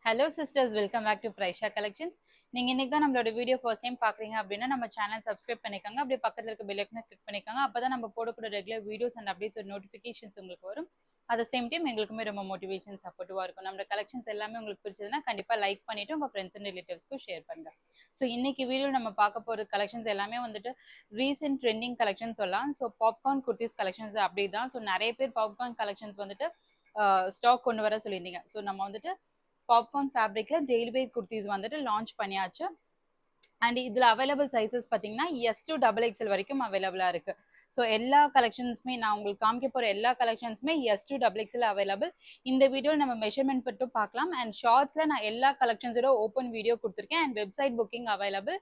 Hello sisters, welcome back to Praisha Collections. நீங்க இன்னைக்கு தான் நம்மளோட வீடியோ ஃபர்ஸ்ட் டைம் பாக்குறீங்க அப்படின்னா நம்ம சேனல் சப்ஸ்கிரைப் பண்ணிக்கோங்க. அப்படியே பக்கத்துல இருக்க பெல் ஐகானை கிளிக் பண்ணிக்கோங்க. அப்பதான் நம்ம போடக்கூடிய regular videos and updates notifications உங்களுக்கு வரும். அட் த சேம் டைம் எங்களுக்குமே ரொம்ப மோட்டிவேஷன் சப்போர்ட்டிவா இருக்கும். நம்ம கலெக்ஷன்ஸ் எல்லாமே உங்களுக்கு பிடிச்சதுன்னா கண்டிப்பா லைக் பண்ணிட்டு உங்க ஃப்ரெண்ட்ஸ் அண்ட் ரிலேட்டிவ்ஸ்க்கு ஷேர் பண்ணுங்க. ஸோ இன்னைக்கு வீடியோ நம்ம பார்க்க போற கலெக்ஷன்ஸ் எல்லாமே வந்துட்டு ரீசெண்ட் ட்ரெண்டிங் கலெக்ஷன் சொல்லலாம். ஸோ பாப்கார்ன் குர்த்திஸ் கலெக்ஷன்ஸ் அப்படி தான். ஸோ நிறைய பேர் பாப்கார்ன் கலெக்ஷன்ஸ் வந்துட்டு ஸ்டாக் கொண்டு வர சொல்லியிருந்தீங்க. ஸோ நம்ம வந்துட்டு பாப்கார்ன் ஃபேப்ரிக்ல டெய்லி வேர் குர்த்திஸ் வந்துட்டு லான்ச் பண்ணியாச்சு. அண்ட் இதுல அவைலபிள் சைசஸ் பாத்தீங்கன்னா எஸ் டு டபுள் எக்ஸ்எல் வரைக்கும் அவைலபிளா இருக்கு. ஸோ எல்லா கலெக்ஷன்ஸுமே நான் உங்களுக்கு காமிக்க போற எல்லா கலெக்ஷன்ஸுமே S to double XL available. இந்த வீடியோ நம்ம மெஷர்மெண்ட் மட்டும் பார்க்கலாம். அண்ட் ஷார்ட்ஸ்ல நான் எல்லா கலெக்ஷன்ஸோட ஓப்பன் வீடியோ கொடுத்துருக்கேன். And website booking available.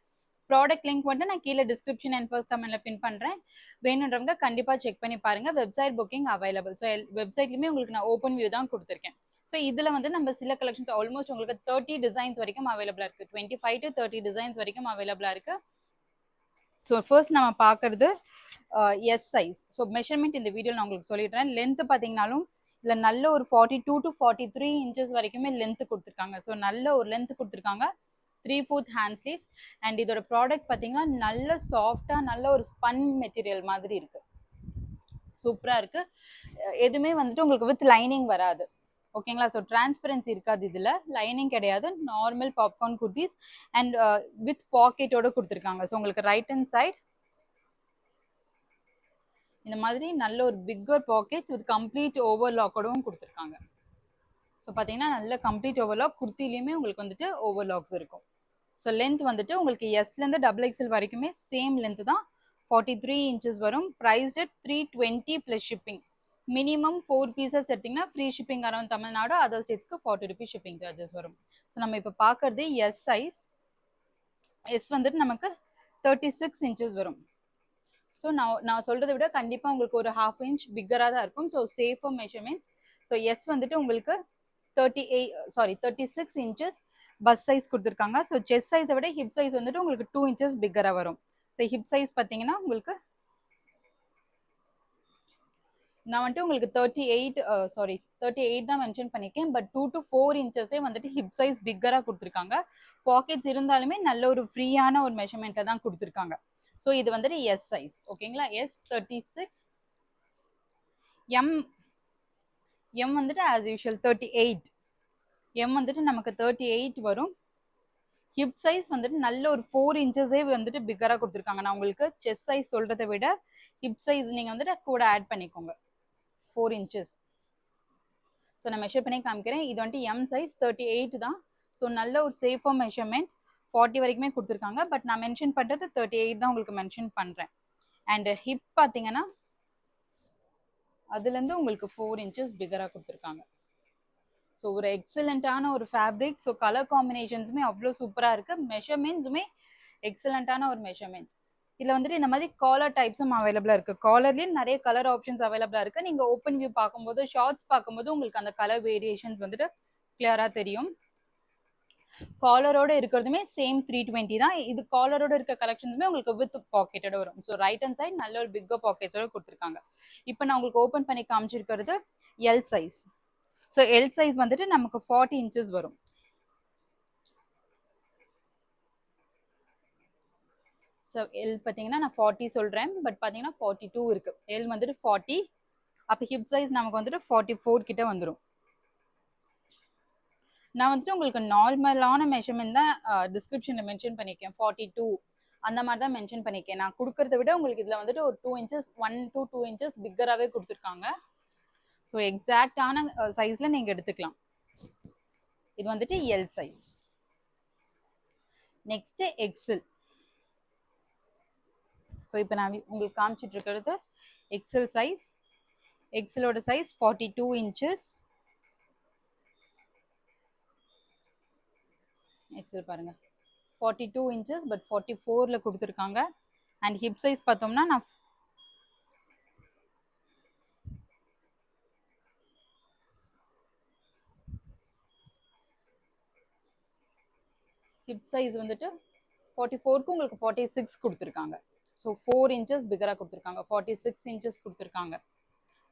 Product link வந்து நான் கீழே டிஸ்கிரிப்ஷன் அண்ட் ஃபர்ஸ்ட் கமெண்ட்ல பின் பண்றேன். வேணுன்றவங்க கண்டிப்பா செக் பண்ணி பாருங்க. Website booking available. ஸோ வெப்சைட்லயுமே உங்களுக்கு நான் ஓப்பன் வியூ தான் கொடுத்துருக்கேன். ஸோ இதுல வந்து நம்ம சில கலெக்ஷன்ஸ் ஆல்மோஸ்ட் உங்களுக்கு 30 டிசைன்ஸ் வரைக்கும் அவைலபிளா இருக்கு. 25 to 30 டிசைன்ஸ் வரைக்கும் அவைலபிளா இருக்கு. ஸோ ஃபர்ஸ்ட் நம்ம பார்க்கறது எஸ் சைஸ். ஸோ மெஷர்மெண்ட் இந்த வீடியோ நான் உங்களுக்கு சொல்லிடுறேன். லென்த் பார்த்தீங்கன்னாலும் இதில் நல்ல ஒரு 42 to 43 இன்ச்சஸ் வரைக்குமே லென்த் கொடுத்துருக்காங்க. ஸோ நல்ல ஒரு லென்த் கொடுத்துருக்காங்க. 3/4 ஹேண்ட் ஸ்லீவ்ஸ். அண்ட் இதோட ப்ராடக்ட் பார்த்தீங்கன்னா நல்ல சாஃப்டா நல்ல ஒரு ஸ்பன் மெட்டீரியல் மாதிரி இருக்கு. சூப்பரா இருக்கு. எதுவுமே வந்துட்டு உங்களுக்கு வித் லைனிங் வராது. ஓகேங்களா? ஸோ டிரான்ஸ்பரன்சி இருக்காது. இதில் லைனிங் கிடையாது. Normal popcorn kurtis and with பாக்கெட்டோட கொடுத்துருக்காங்க. ஸோ உங்களுக்கு ரைட் ஹேண்ட் சைட் இந்த மாதிரி நல்ல ஒரு பிக்கர் பாக்கெட்ஸ் வித் கம்ப்ளீட் ஓவர்லாக்கோடவும் கொடுத்துருக்காங்க. ஸோ பார்த்தீங்கன்னா நல்ல கம்ப்ளீட் ஓவர்லாக். குர்த்திலையுமே உங்களுக்கு வந்துட்டு ஓவர்லாக்ஸ் இருக்கும். ஸோ லென்த் வந்துட்டு உங்களுக்கு எஸ்லேருந்து டபுள் எக்ஸ்எல் வரைக்குமே சேம் லென்த் தான். 43 இன்ச்சஸ் வரும். Priced at 320 plus shipping. Minimum 4 pieces எடுத்தீங்கன்னா free shipping around Tamil Nadu. Other ஸ்டேட்ஸ்க்கு 40 rupees ஷிப்பிங் சார்ஜஸ் வரும். ஸோ நம்ம இப்போ பார்க்கறது எஸ் சைஸ். எஸ் வந்துட்டு நமக்கு 36 இன்ச்சஸ் வரும். ஸோ நான் சொல்றதை விட கண்டிப்பாக உங்களுக்கு ஒரு 1/2 inch பிக்கராக தான் இருக்கும். So safer measurements. So S வந்துட்டு உங்களுக்கு 36 இன்ச்சஸ் பஸ் சைஸ் கொடுத்துருக்காங்க. ஸோ செஸ்ட் சைஸை விட ஹிப் சைஸ் வந்துட்டு உங்களுக்கு 2 inches பிக்கராக வரும். ஸோ ஹிப் சைஸ் பார்த்தீங்கன்னா உங்களுக்கு நான் வந்துட்டு உங்களுக்கு 38 தான் மென்ஷன் பண்ணியிருக்கேன். பட் 2 to 4 இன்ச்சஸே வந்துட்டு ஹிப் சைஸ் பிக்கராக கொடுத்துருக்காங்க. பாக்கெட்ஸ் இருந்தாலுமே நல்ல ஒரு ஃப்ரீயான ஒரு மெஷர்மெண்ட்டில் தான் கொடுத்துருக்காங்க. ஸோ இது வந்துட்டு எஸ் சைஸ். ஓகேங்களா? எஸ் 36. எம் வந்துட்டு ஆஸ் யூஷுவல் 38. எம் வந்துட்டு நமக்கு 38 வரும். ஹிப் சைஸ் வந்துட்டு நல்ல ஒரு 4 இன்ச்சஸே வந்துட்டு பிக்கராக கொடுத்துருக்காங்க. நான் உங்களுக்கு செஸ்ட் சைஸ் சொல்றதை விட ஹிப் சைஸ் நீங்கள் வந்துட்டு கூட ஆட் பண்ணிக்கோங்க. 4 inches. ஸோ நான் மெஷர் பண்ணி காமிக்கிறேன். இது வந்துட்டு எம் சைஸ் 38 தான். ஸோ நல்ல ஒரு சேஃபாக மெஷர்மெண்ட் 40 வரைக்குமே கொடுத்துருக்காங்க. பட் நான் மென்ஷன் பண்ணுறது 38 தான் உங்களுக்கு மென்ஷன் பண்ணுறேன். அண்ட் ஹிப் பார்த்தீங்கன்னா அதுலேருந்து உங்களுக்கு 4 inches பிகராக கொடுத்துருக்காங்க. ஸோ ஒரு எக்ஸலண்ட்டான ஒரு ஃபேப்ரிக். ஸோ கலர் காம்பினேஷன்ஸுமே அவ்வளோ சூப்பராக இருக்குது. மெஷர்மெண்ட்ஸுமே எக்ஸலண்ட்டான ஒரு மெஷர்மெண்ட்ஸ். இதில் வந்துட்டு இந்த மாதிரி காலர் டைப்ஸும் அவைலபிளாக இருக்குது. காலர்லேயும் நிறைய கலர் ஆப்ஷன்ஸ் அவைலபிளாக இருக்குது. நீங்கள் ஓப்பன் வியூ பார்க்கும்போது ஷார்ட்ஸ் பார்க்கும்போது உங்களுக்கு அந்த கலர் வேரியேஷன்ஸ் வந்துட்டு கிளியராக தெரியும். காலரோட இருக்கிறதுமே சேம் 320 தான். இது காலரோட இருக்க கலெக்ஷன்ஸுமே உங்களுக்கு வித் பாக்கெட்டோட வரும். ஸோ ரைட் ஹேண்ட் சைட் நல்ல ஒரு பிக்கர் பாக்கெட்டோட கொடுத்துருக்காங்க. இப்போ நான் உங்களுக்கு ஓப்பன் பண்ணி காமிச்சிருக்கிறது L size. So L size வந்துட்டு நமக்கு 40 inches வரும். ஸோ எல் பார்த்தீங்கன்னா நான் 40 சொல்கிறேன். பட் பார்த்தீங்கன்னா 42 இருக்கு. எல் வந்துட்டு 40. அப்போ ஹிப் சைஸ் நமக்கு வந்துட்டு 44 கிட்ட வந்துடும். நான் வந்துட்டு உங்களுக்கு நார்மலான மெஷர்மெண்ட் தான் டிஸ்கிரிப்ஷனில் மென்ஷன் பண்ணியிருக்கேன். 42 அந்த மாதிரி தான் மென்ஷன் பண்ணியிருக்கேன். நான் கொடுக்கறத விட உங்களுக்கு இதில் வந்துட்டு ஒரு 2 inches 1 to 2 inches பிக்கராகவே கொடுத்துருக்காங்க. ஸோ எக்ஸாக்டான சைஸில் நீங்கள் எடுத்துக்கலாம். இது வந்துட்டு L size. Next XL. So இப்போ நான் உங்களுக்கு காமிச்சிட்டு இருக்கிறது எக்ஸல் சைஸ். எக்ஸலோட சைஸ் 42 inches. எக்ஸல் பாருங்க 42 inches பட் 44ல கொடுத்துருக்காங்க. அண்ட் ஹிப் சைஸ் பார்த்தோம்னா நான் ஹிப் சைஸ் வந்துட்டு 44க்கு உங்களுக்கு 46 கொடுத்துருக்காங்க. ஸோ 4 inches பிகராக கொடுத்துருக்காங்க. 46 inches கொடுத்துருக்காங்க.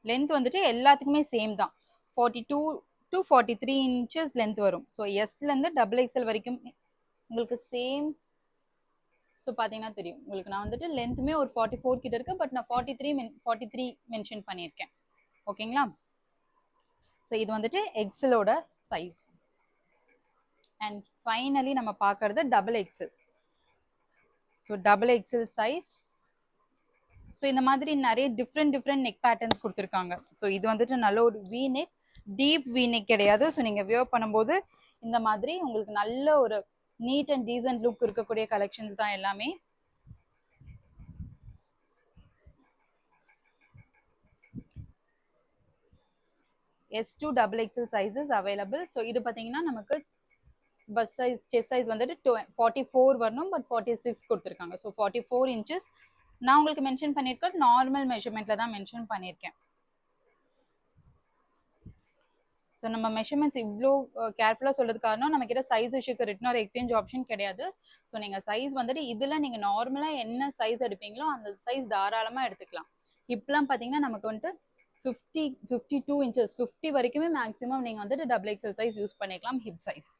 லென்த் வந்துட்டு எல்லாத்துக்குமே சேம் தான். 42 to 43 inches length வரும். ஸோ எஸ்லேருந்து டபுள் எக்ஸல் வரைக்கும் உங்களுக்கு சேம். ஸோ பார்த்தீங்கன்னா தெரியும் உங்களுக்கு, நான் வந்துட்டு லென்த்துமே ஒரு 44 கிட்ட இருக்கு, பட் நான் 43 மென்ஷன் பண்ணியிருக்கேன். ஓகேங்களா? ஸோ இது வந்துட்டு எக்ஸலோட சைஸ். அண்ட் ஃபைனலி நம்ம பார்க்கறது double XL. So double XL size. So இந்த மாதிரி நிறைய டிஃப்ரெண்ட் நெக் பேட்டர்ன்ஸ் கொடுத்துருக்காங்க. ஸோ இது வந்துட்டு நல்ல ஒரு V neck, deep V neck கிடையாது. ஸோ நீங்கள் வியர் பண்ணும்போது இந்த மாதிரி உங்களுக்கு நல்ல ஒரு நீட் அண்ட் டீசன்ட் லுக் இருக்கக்கூடிய கலெக்ஷன்ஸ் தான் எல்லாமே. S2 double XL sizes available. So இது பார்த்தீங்கன்னா நமக்கு பஸ் சைஸ், செஸ்ட் சைஸ் வந்துட்டு 44 வரணும், பட் 46 கொடுத்துருக்காங்க. So 44 inches. நான் உங்களுக்கு மென்ஷன் பண்ணியிருக்கேன் நார்மல் மெஷர்மெண்ட்ல தான் மென்ஷன் பண்ணியிருக்கேன். ஸோ நம்ம மெஷர்மெண்ட்ஸ் இவ்வளோ கேர்ஃபுல்லாக சொல்றது காரணம், நம்ம கிட்ட சைஸ் இஷ்யூக்கு ரிட்டன் ஒரு எக்ஸ்சேஞ்ச் ஆப்ஷன் கிடையாது. ஸோ நீங்கள் சைஸ் வந்துட்டு இதில் நீங்கள் நார்மலாக என்ன சைஸ் எடுப்பீங்களோ அந்த சைஸ் தாராளமாக எடுத்துக்கலாம். ஹிப்லாம் பார்த்தீங்கன்னா நமக்கு வந்துட்டு 52 இன்ச்சஸ் 50 வரைக்குமே மேக்ஸிமம் நீங்கள் வந்துட்டு டபுள் எக்ஸல் சைஸ் யூஸ் பண்ணிக்கலாம் ஹிப் சைஸ்.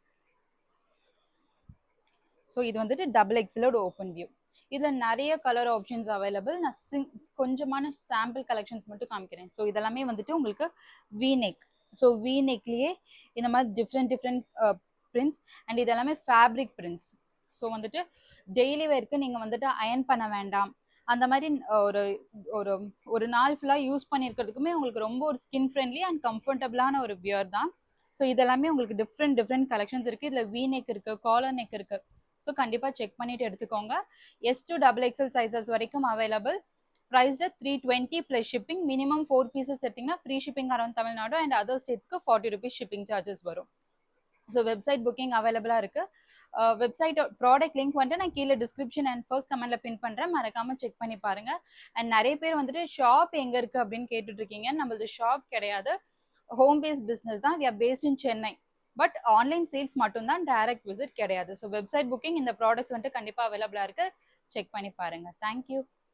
ஸோ இது வந்துட்டு டபுள் எக்ஸலோட ஓப்பன் வியூ. இதில் நிறைய கலர் ஆப்ஷன்ஸ் அவைலபிள். நான் கொஞ்சமான சாம்பிள் கலெக்ஷன்ஸ் மட்டும் காமிக்கிறேன். ஸோ இதெல்லாமே வந்துட்டு உங்களுக்கு வி நெக். ஸோ வி நெக்லேயே இந்த மாதிரி டிஃப்ரெண்ட் பிரிண்ட்ஸ் அண்ட் இது எல்லாமே ஃபேப்ரிக் பிரிண்ட்ஸ். ஸோ வந்துட்டு டெய்லி வேர்க்கு நீங்கள் வந்துட்டு அயன் பண்ண வேண்டாம், அந்த மாதிரி ஒரு ஒரு ஒரு நாள் ஃபுல்லாக யூஸ் பண்ணியிருக்கிறதுக்குமே உங்களுக்கு ரொம்ப ஒரு ஸ்கின் ஃப்ரெண்ட்லி அண்ட் கம்ஃபர்டபுளான ஒரு வியர் தான். ஸோ இதெல்லாமே உங்களுக்கு டிஃப்ரெண்ட் கலெக்ஷன்ஸ் இருக்குது. இதில் வி நெக் இருக்குது, காலர் நெக் இருக்குது. ஸோ கண்டிப்பாக செக் பண்ணிட்டு எடுத்துக்கோங்க. S2 டபுள் எக்ஸல் சைஸஸ் வரைக்கும் அவைலபிள். ப்ரைஸில் 320 ப்ளஸ் ஷிப்பிங். மினிமம் 4 பீசஸ் எடுத்திங்கன்னா free shipping around Tamil Nadu and other ஸ்டேட்ஸ்க்கு 40 rupees ஷிப்பிங் சார்ஜஸ் வரும். ஸோ வெப்சைட் புக்கிங் அவைலபிளாக இருக்குது. வெப்சைட் ப்ராடக்ட் லிங்க் வந்துட்டு நான் கீழே டிஸ்கிரிப்ஷன் அண்ட் ஃபர்ஸ்ட் கமெண்ட்ல பின் பண்ணுறேன், மறக்காமல் செக் பண்ணி பாருங்கள். அண்ட் நிறைய பேர் வந்துட்டு ஷாப் எங்கே இருக்குது அப்படின்னு கேட்டுட்ருக்கீங்க. நம்மளது ஷாப் கிடையாது, ஹோம் பேஸ்ட் பிஸ்னஸ் தான். We are based in Chennai, but online sales மட்டும்தான், டைரக்ட் விசிட் கிடையாது. ஸோ வெப்சைட் புக்கிங் இந்த ப்ராடக்ட்ஸ் வந்துட்டு கண்டிப்பாக அவைலபிளாக இருக்குது, செக் பண்ணி பாருங்கள். தேங்க்யூ.